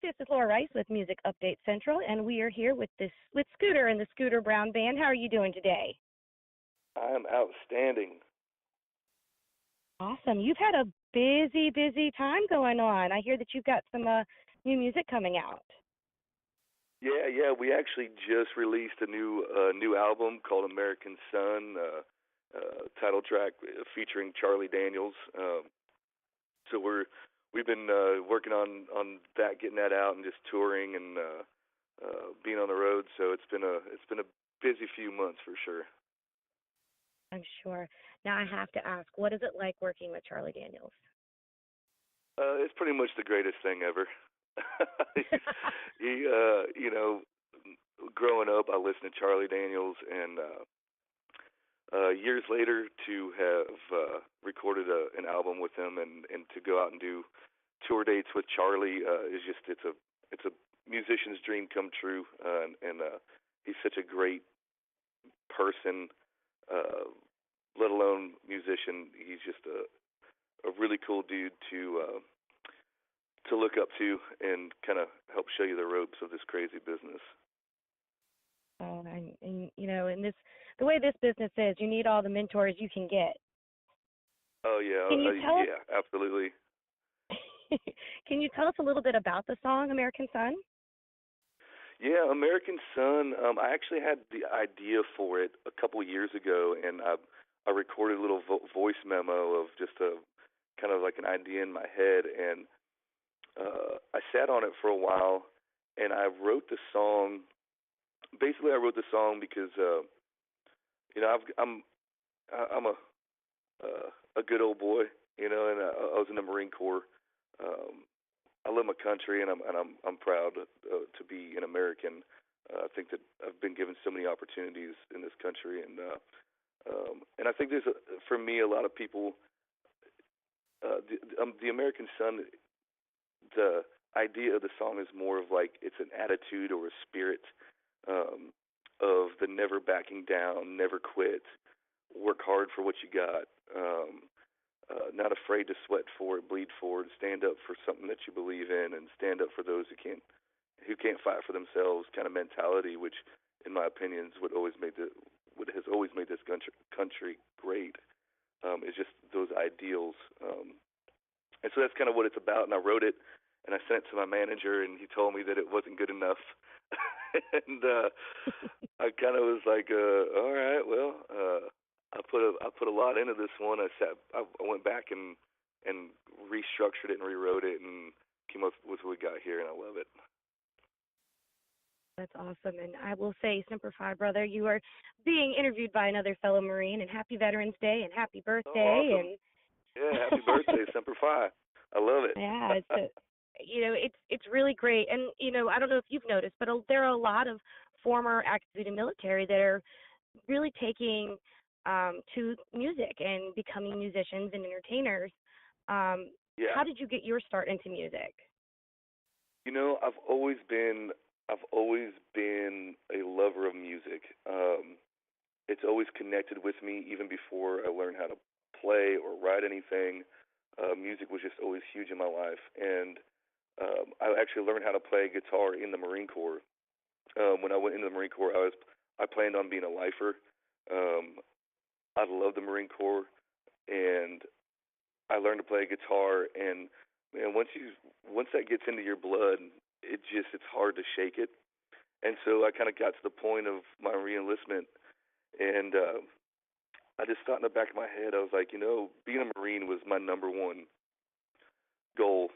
This is Laura Rice with Music Update Central, and we are here with Scooter and the Scooter Brown Band. How are you doing today? I'm outstanding. Awesome. You've had a busy time going on. I hear that you've got some new music coming out. Yeah. We actually just released a new album called American Sun, title track featuring Charlie Daniels. So we've been working on that, getting that out, and just touring and being on the road. So it's been a busy few months for sure. I'm sure. Now I have to ask, what is it like working with Charlie Daniels? It's pretty much the greatest thing ever. He, growing up, I listened to Charlie Daniels, and years later to have recorded an album with him and to go out and do tour dates with Charlie is just it's a musician's dream come true, and he's such a great person, let alone musician. He's just a really cool dude to look up to and kind of help show you the ropes of this crazy business. Oh, and in the way this business is, you need all the mentors you can get. Oh yeah, can you tell yeah, absolutely. Can you tell us a little bit about the song American Sun? Yeah, American Sun. I actually had the idea for it a couple years ago, and I recorded a little voice memo of just a kind of like an idea in my head, and I sat on it for a while, and I wrote the song. Basically, I wrote the song because I'm a good old boy, and I was in the Marine Corps. I love my country, and I'm proud to be an American. I think that I've been given so many opportunities in this country, and I think for me, a lot of people, the American Sun. The idea of the song is more of like it's an attitude or a spirit of the never backing down, never quit, work hard for what you got, not afraid to sweat for it, bleed for it, stand up for something that you believe in, and stand up for those who can't fight for themselves. Kind of mentality, which, in my opinion, is what has always made this country great. Is just those ideals. And so that's kind of what it's about. And I wrote it, and I sent it to my manager, and he told me that it wasn't good enough. And I kind of was like, all right, well, I put a lot into this one. I went back and restructured it and rewrote it, and came up with what we got here, and I love it. That's awesome. And I will say, Semper Fi, brother, you are being interviewed by another fellow Marine, and happy Veterans Day, and happy birthday. Oh, awesome. And yeah, happy birthday, Semper Fi. I love it. Yeah, it's really great. And I don't know if you've noticed, but there are a lot of former active duty military that are really taking to music and becoming musicians and entertainers. Yeah. How did you get your start into music? I've always been a lover of music. It's always connected with me even before I learned how to play or write anything. Music was just always huge in my life, and I actually learned how to play guitar in the Marine Corps. When I went into the Marine Corps, I planned on being a lifer. I love the Marine Corps, and I learned to play guitar. And man, once that gets into your blood, it's hard to shake it. And so I kind of got to the point of my reenlistment, and I just thought in the back of my head, I was like, being a Marine was my number one goal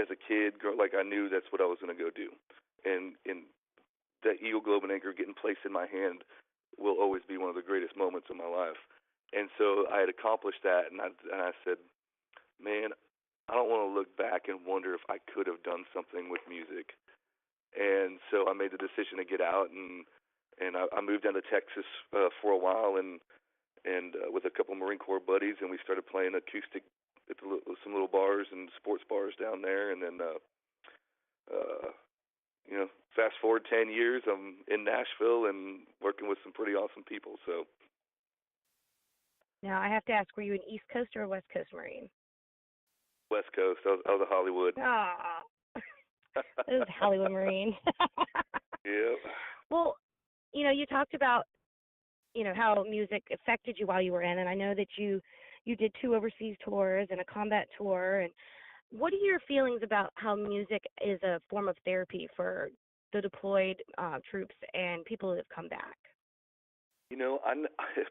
as a kid. Like I knew that's what I was going to go do, and that Eagle Globe and Anchor getting placed in my hand will always be one of the greatest moments of my life. And so I had accomplished that, and I said, man, I don't want to look back and wonder if I could have done something with music. And so I made the decision to get out, and I moved down to Texas for a while, and with a couple Marine Corps buddies, and we started playing acoustic at some little bars and sports bars down there. And then, fast forward 10 years, I'm in Nashville and working with some pretty awesome people. So now I have to ask, were you an East Coast or a West Coast Marine? West Coast. I was a Hollywood. Ah. It was Hollywood Marine. Yeah. Well, you talked about, how music affected you while you were in, and I know that you did two overseas tours and a combat tour. And what are your feelings about how music is a form of therapy for the deployed troops and people who have come back?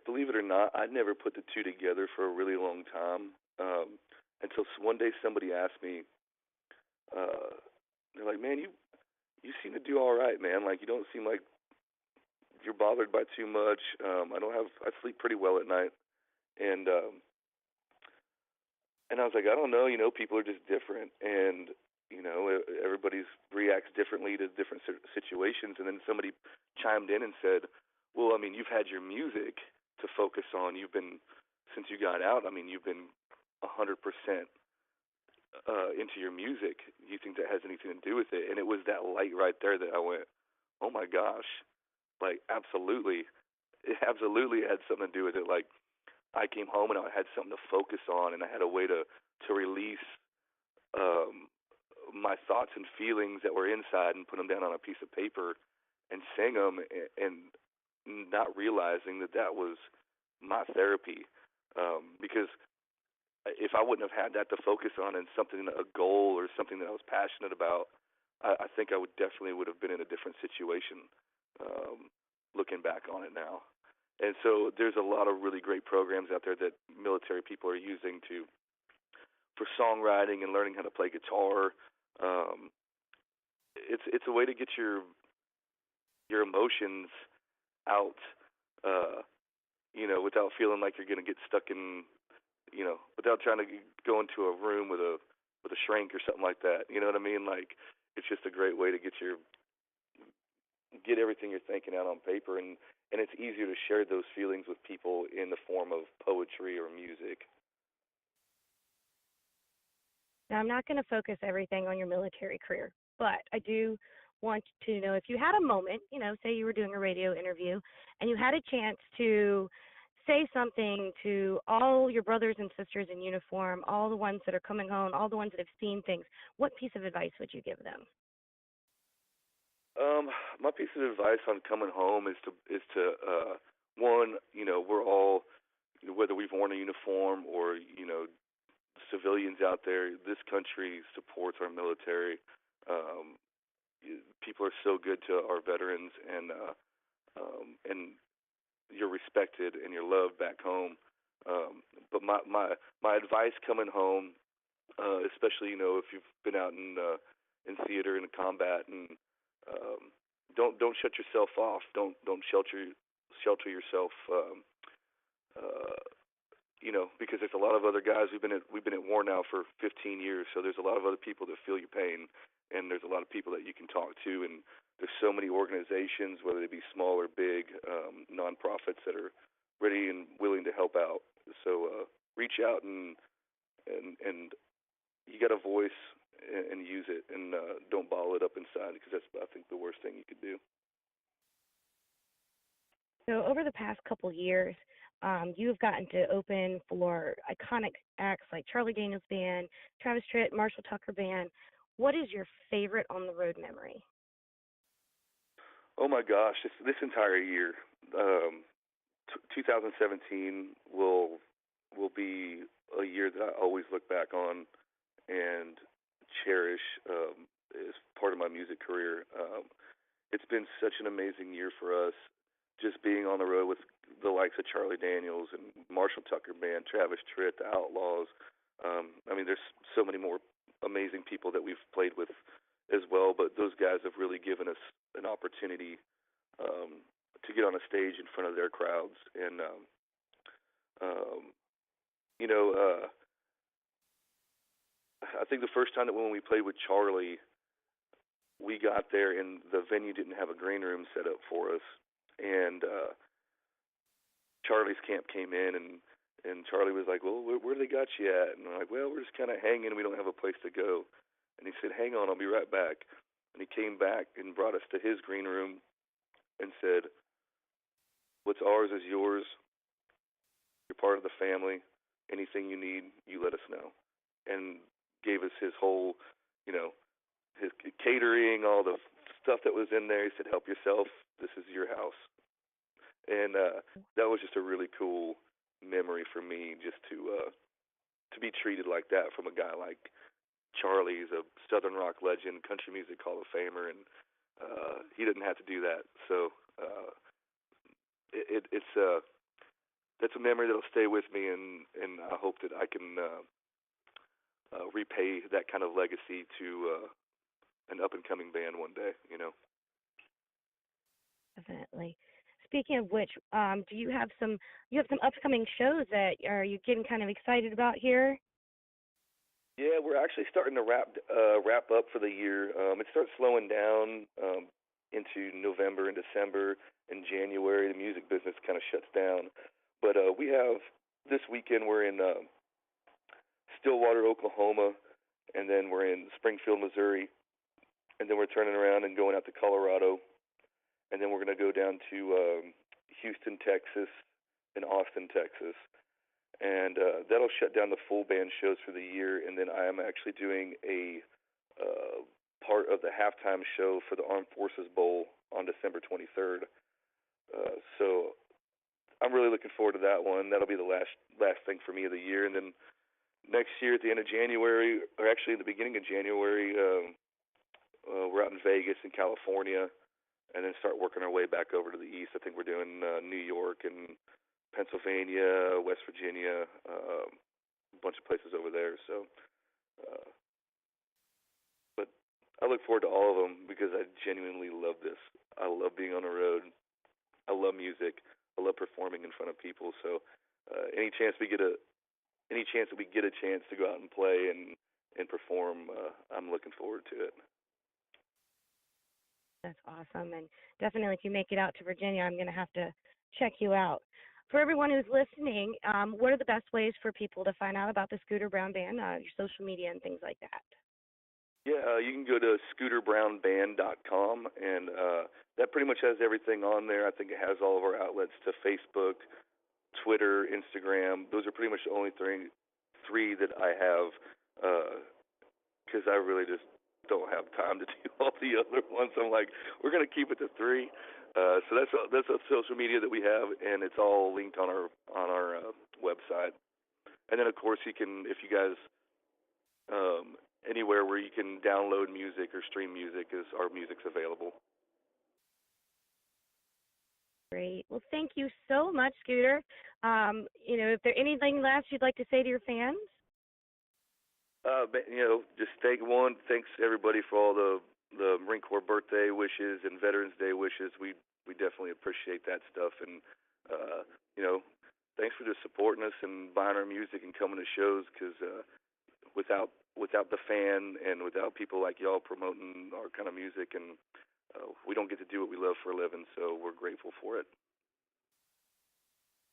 Believe it or not, I never put the two together for a really long time. Until one day somebody asked me, uh, they're like, "Man, you seem to do all right, man. Like you don't seem like you're bothered by too much. I sleep pretty well at night." And and I was like, I don't know. People are just different, and everybody's reacts differently to different situations. And then somebody chimed in and said, "Well, I mean, you've had your music to focus on. You've been since you got out. I mean, you've been 100% into your music. You think that has anything to do with it?" And it was that light right there that I went, "Oh my gosh, like absolutely, it absolutely had something to do with it." Like I came home and I had something to focus on, and I had a way to release um, my thoughts and feelings that were inside and put them down on a piece of paper and sing them, and not realizing that that was my therapy. Because if I wouldn't have had that to focus on and something, a goal or something that I was passionate about, I think I would have been in a different situation. Um, Looking back on it now, and so there's a lot of really great programs out there that military people are using to for songwriting and learning how to play guitar. Um, it's a way to get your emotions out, uh, without feeling like you're going to get stuck in, without trying to go into a room with a shrink or something like that. You know what I mean? Like it's just a great way to get everything you're thinking out on paper, and it's easier to share those feelings with people in the form of poetry or music. Now, I'm not going to focus everything on your military career, but I do want to know if you had a moment, say you were doing a radio interview and you had a chance to say something to all your brothers and sisters in uniform, all the ones that are coming home, all the ones that have seen things, what piece of advice would you give them? Um, my piece of advice on coming home is to one, we're all, whether we've worn a uniform or civilians out there, this country supports our military. Um, People are so good to our veterans, and you're respected and you're loved back home. But my advice coming home, especially if you've been out in theater and combat, and um, don't shut yourself off. Don't shelter yourself. Uh, because there's a lot of other guys. We've been at war now for 15 years, so there's a lot of other people that feel your pain, and there's a lot of people that you can talk to, and there's so many organizations, whether they be small or big, nonprofits that are ready and willing to help out. So reach out, and you got a voice, and use it, and don't bottle it up inside, because that's, I think, the worst thing you could do. So over the past couple years, you've gotten to open for iconic acts like Charlie Daniels Band, Travis Tritt, Marshall Tucker Band. What is your favorite on the road memory? Oh my gosh, this entire year, 2017 will be a year that I always look back on and cherish, as part of my music career. It's been such an amazing year for us, just being on the road with the likes of Charlie Daniels and Marshall Tucker Band, Travis Tritt, the Outlaws. I mean, there's so many more amazing people that we've played with as well, but those guys have really given us an opportunity, to get on a stage in front of their crowds. And um, you know, I think the first time that when we played with Charlie, we got there and the venue didn't have a green room set up for us, and Charlie's camp came in, and Charlie was like, "Well, where do they got you at?" And I'm like, "Well, we're just kind of hanging. We don't have a place to go." And he said, "Hang on, I'll be right back." And he came back and brought us to his green room and said, "What's ours is yours. You're part of the family. Anything you need, you let us know." And gave us his whole, you know, his catering, all the stuff that was in there. He said, "Help yourself. This is your house." And that was just a really cool memory for me, just to be treated like that from a guy like Charlie. He's a Southern rock legend, country music Hall of Famer, and he didn't have to do that. So it's that's a memory that'll stay with me, and I hope that I can repay that kind of legacy to an up and coming band one day. You know. Definitely. Speaking of which, do you have some upcoming shows that are you getting kind of excited about here? Yeah, we're actually starting to wrap up for the year. It starts slowing down into November and December. In January, the music business kind of shuts down. But we have this weekend. We're in Stillwater, Oklahoma, and then we're in Springfield, Missouri, and then we're turning around and going out to Colorado, and then we're going to go down to Houston, Texas, and Austin, Texas, and that'll shut down the full band shows for the year. And then I am actually doing a part of the halftime show for the Armed Forces Bowl on December 23rd. So I'm really looking forward to that one. That'll be the last thing for me of the year. And then next year at the end of January, or actually at the beginning of January, we're out in Vegas in California, and then start working our way back over to the east. I think we're doing New York and Pennsylvania, West Virginia, a bunch of places over there. So, but I look forward to all of them because I genuinely love this. I love being on the road. I love music. I love performing in front of people. So, any chance that we get a chance to go out and play and perform, I'm looking forward to it. That's awesome. And definitely, if you make it out to Virginia, I'm going to have to check you out. For everyone who's listening, what are the best ways for people to find out about the Scooter Brown Band, your social media and things like that? Yeah, you can go to scooterbrownband.com, and that pretty much has everything on there. I think it has all of our outlets to Facebook, Twitter, Instagram. Those are pretty much the only three that I have, because I really just don't have time to do all the other ones. I'm like, we're gonna keep it to three. So that's a social media that we have, and it's all linked on our website. And then of course you can, if you guys anywhere where you can download music or stream music, is our music's available. Great. Well, thank you so much, Scooter. If there anything last you'd like to say to your fans? But, just thanks everybody for all the Marine Corps birthday wishes and Veterans Day wishes. We definitely appreciate that stuff, and thanks for just supporting us and buying our music and coming to shows. Because without the fan and without people like y'all promoting our kind of music, and we don't get to do what we love for a living. So we're grateful for it.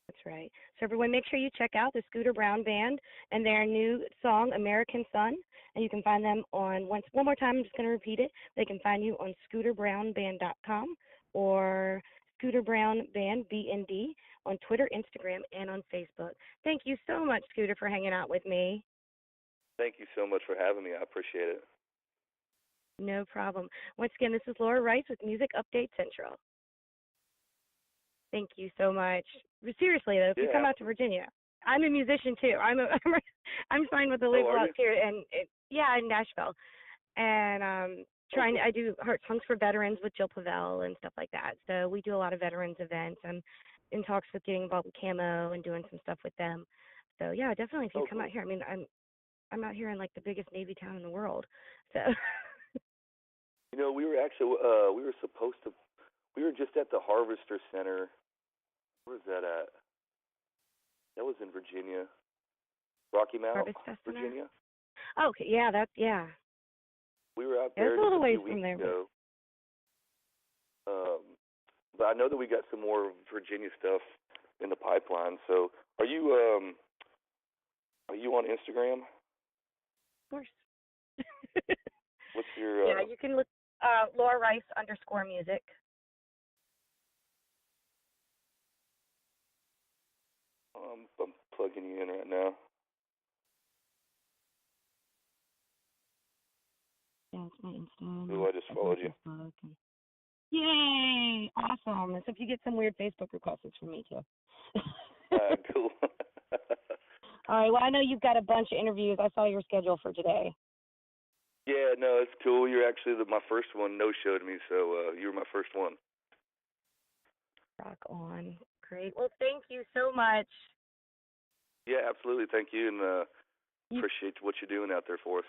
That's right. So everyone, make sure you check out the Scooter Brown Band and their new song, American Sun. And you can find them one more time, I'm just going to repeat it. They can find you on scooterbrownband.com or Scooter Brown Band, BND, on Twitter, Instagram, and on Facebook. Thank you so much, Scooter, for hanging out with me. Thank you so much for having me. I appreciate it. No problem. Once again, this is Laura Rice with Music Update Central. Thank you so much. Seriously, though, if you come out to Virginia, I'm a musician too. I'm signed with the label out here, and in Nashville, and I do Heart Songs for Veterans with Jill Pavel and stuff like that. So we do a lot of veterans events. I'm in talks with getting involved with Camo and doing some stuff with them. So yeah, definitely if you come out here. I mean, I'm out here in like the biggest Navy town in the world. So. We were actually we were just at the Harvester Center. Where was that at? That was in Virginia. Rocky Mount, Virginia. Oh, okay, yeah. We were out there a little ways a few weeks from there. ago. But I know that we got some more Virginia stuff in the pipeline. So, are you on Instagram? Of course. What's your? Yeah, you can look Laura Rice _music. I'm plugging you in right now. That's my Insta. Ooh, I just That's my followed you. Facebook. Yay! Awesome. So if you get some weird Facebook requests, it's from me too. Cool. All right. Well, I know you've got a bunch of interviews. I saw your schedule for today. Yeah, no, it's cool. You're actually my first one no-showed me, so you were my first one. Rock on. Great. Well, thank you so much. Yeah, absolutely. Thank you, and You, appreciate what you're doing out there for us.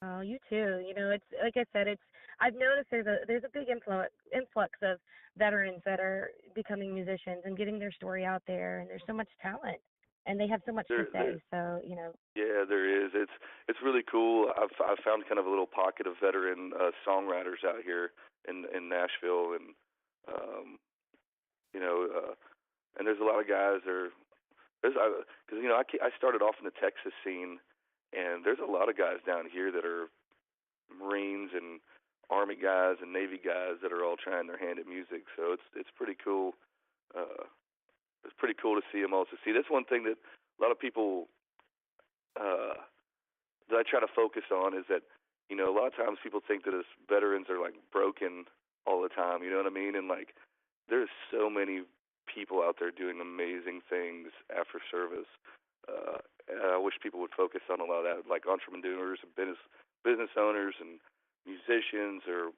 oh, you too. You know, it's like I said. I've noticed there's a big influx of veterans that are becoming musicians and getting their story out there. And there's so much talent, and they have so much to There, say. So you know. yeah, there is. It's really cool. I've found kind of a little pocket of veteran songwriters out here in Nashville, and um, you know, and there's a lot of guys there. There's because I started off in the Texas scene, and there's a lot of guys down here that are Marines and Army guys and Navy guys that are all trying their hand at music. So it's pretty cool. Uh, it's pretty cool to see them also. See, that's one thing that a lot of people uh, that I try to focus on is that a lot of times people think that as veterans are like broken all the time. You know what I mean? And like there's so many people out there doing amazing things after service. And I wish people would focus on a lot of that, like entrepreneurs and business owners and musicians or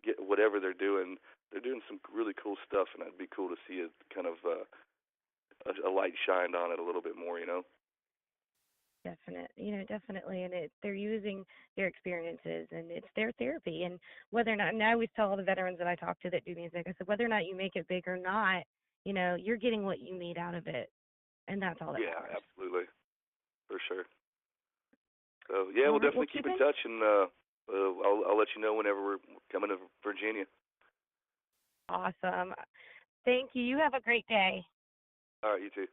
get whatever they're doing. They're doing some really cool stuff, and it'd be cool to see it kind of a light shined on it a little bit more. Definitely, and they're using their experiences, and it's their therapy. And whether or not, and I always tell all the veterans that I talk to that do music, I said, whether or not you make it big or not, you're getting what you need out of it, and that's all that Yeah, matters. absolutely, for sure. So yeah, All we'll right, well, definitely keep in touch, and I'll let you know whenever we're coming to Virginia. Awesome. Thank you. You have a great day. All right, you too.